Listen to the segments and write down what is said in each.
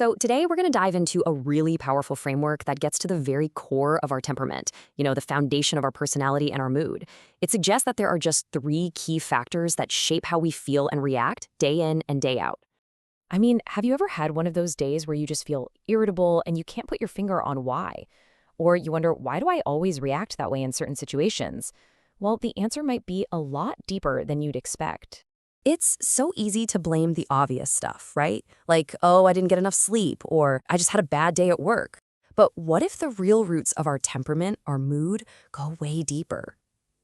So, today we're going to dive into a really powerful framework that gets to the very core of our temperament, the foundation of our personality and our mood. It suggests that there are just three key factors that shape how we feel and react day in and day out. I mean, have you ever had one of those days where you just feel irritable and you can't put your finger on why? Or you wonder, why do I always react that way in certain situations? Well, the answer might be a lot deeper than you'd expect. It's so easy to blame the obvious stuff, right? Like, oh, I didn't get enough sleep, or I just had a bad day at work. But what if the real roots of our temperament, our mood, go way deeper?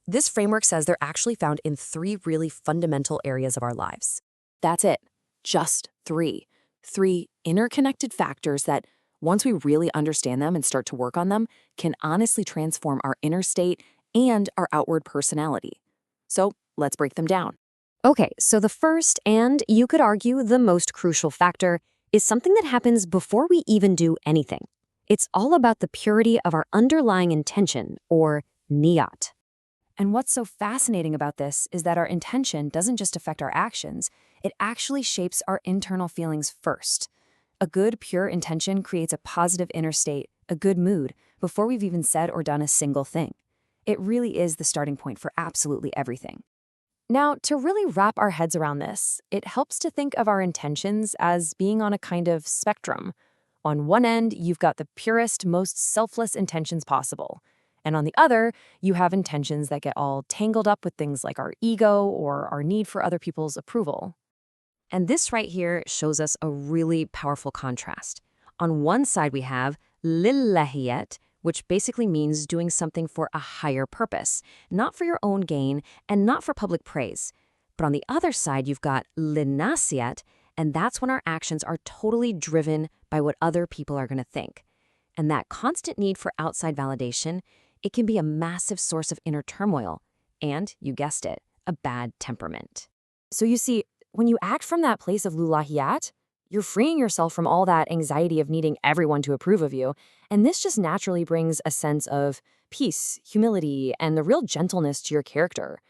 This framework says they're actually found in three really fundamental areas of our lives. That's it, just three. Three interconnected factors that, once we really understand them and start to work on them, can honestly transform our inner state and our outward personality. So let's break them down. Okay, so the first, and you could argue the most crucial factor, is something that happens before we even do anything. It's all about the purity of our underlying intention, or niyat. And what's so fascinating about this is that our intention doesn't just affect our actions, it actually shapes our internal feelings first. A good, pure intention creates a positive inner state, a good mood, before we've even said or done a single thing. It really is the starting point for absolutely everything. Now, to really wrap our heads around this, it helps to think of our intentions as being on a kind of spectrum. On one end, you've got the purest, most selfless intentions possible. And on the other, you have intentions that get all tangled up with things like our ego or our need for other people's approval. And this right here shows us a really powerful contrast. On one side, we have lillahiyat, which basically means doing something for a higher purpose, not for your own gain and not for public praise. But on the other side, you've got linasiyat, and that's when our actions are totally driven by what other people are going to think. And that constant need for outside validation, it can be a massive source of inner turmoil and, you guessed it, a bad temperament. So you see, when you act from that place of lulahiyat, you're freeing yourself from all that anxiety of needing everyone to approve of you, and this just naturally brings a sense of peace, humility, and the real gentleness to your character.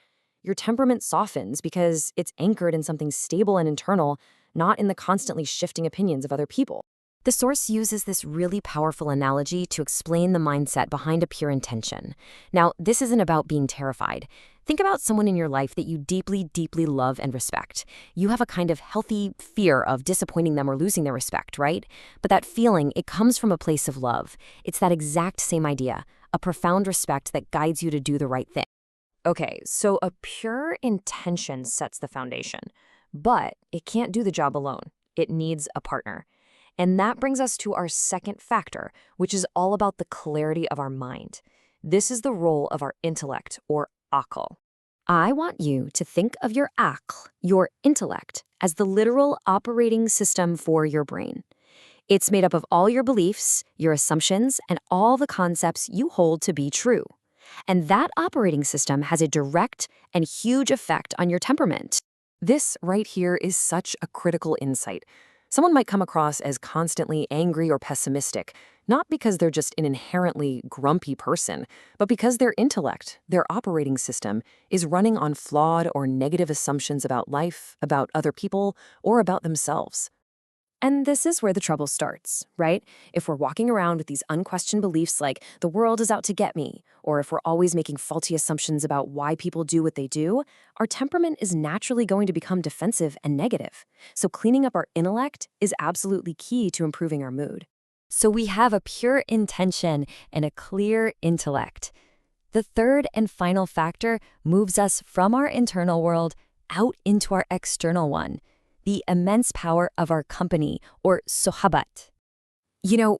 Your temperament softens because it's anchored in something stable and internal, not in the constantly shifting opinions of other people. The source uses this really powerful analogy to explain the mindset behind a pure intention. Now, this isn't about being terrified. Think about someone in your life that you deeply, deeply love and respect. You have a kind of healthy fear of disappointing them or losing their respect, right? But that feeling, it comes from a place of love. It's that exact same idea, a profound respect that guides you to do the right thing. Okay, so a pure intention sets the foundation, but it can't do the job alone. It needs a partner. And that brings us to our second factor, which is all about the clarity of our mind. This is the role of our intellect, or aql. I want you to think of your aql, your intellect, as the literal operating system for your brain. It's made up of all your beliefs, your assumptions, and all the concepts you hold to be true. And that operating system has a direct and huge effect on your temperament. This right here is such a critical insight. Someone might come across as constantly angry or pessimistic, not because they're just an inherently grumpy person, but because their intellect, their operating system, is running on flawed or negative assumptions about life, about other people, or about themselves. And this is where the trouble starts, right? If we're walking around with these unquestioned beliefs like, the world is out to get me, or if we're always making faulty assumptions about why people do what they do, our temperament is naturally going to become defensive and negative. So cleaning up our intellect is absolutely key to improving our mood. So we have a pure intention and a clear intellect. The third and final factor moves us from our internal world out into our external one. The immense power of our company, or sohabat.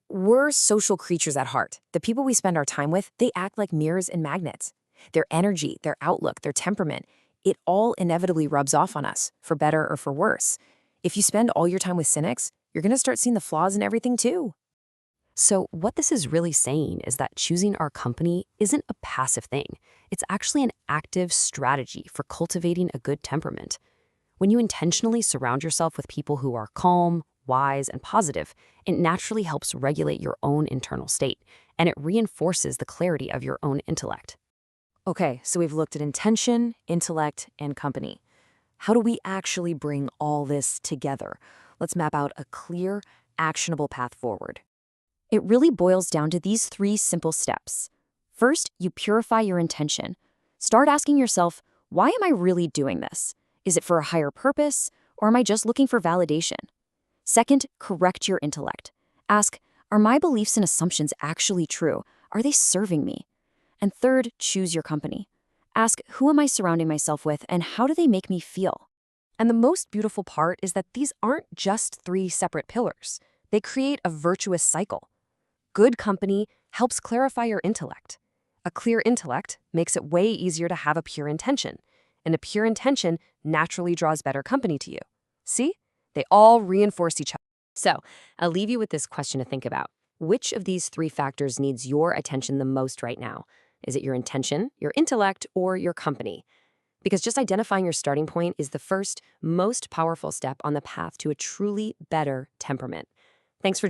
We're social creatures at heart. The people we spend our time with, they act like mirrors and magnets. Their energy, their outlook, their temperament, it all inevitably rubs off on us, for better or for worse. If you spend all your time with cynics, you're going to start seeing the flaws in everything too. So what this is really saying is that choosing our company isn't a passive thing. It's actually an active strategy for cultivating a good temperament. When you intentionally surround yourself with people who are calm, wise, and positive, it naturally helps regulate your own internal state, and it reinforces the clarity of your own intellect. Okay, so we've looked at intention, intellect, and company. How do we actually bring all this together? Let's map out a clear, actionable path forward. It really boils down to these 3 simple steps. First, you purify your intention. Start asking yourself, why am I really doing this? Is it for a higher purpose, or am I just looking for validation? Second, correct your intellect. Ask, are my beliefs and assumptions actually true? Are they serving me? And third, choose your company. Ask, who am I surrounding myself with and how do they make me feel? And the most beautiful part is that these aren't just 3 separate pillars. They create a virtuous cycle. Good company helps clarify your intellect. A clear intellect makes it way easier to have a pure intention, and a pure intention naturally draws better company to you. See? They all reinforce each other. So, I'll leave you with this question to think about. Which of these 3 factors needs your attention the most right now? Is it your intention, your intellect, or your company? Because just identifying your starting point is the first, most powerful step on the path to a truly better temperament. Thanks for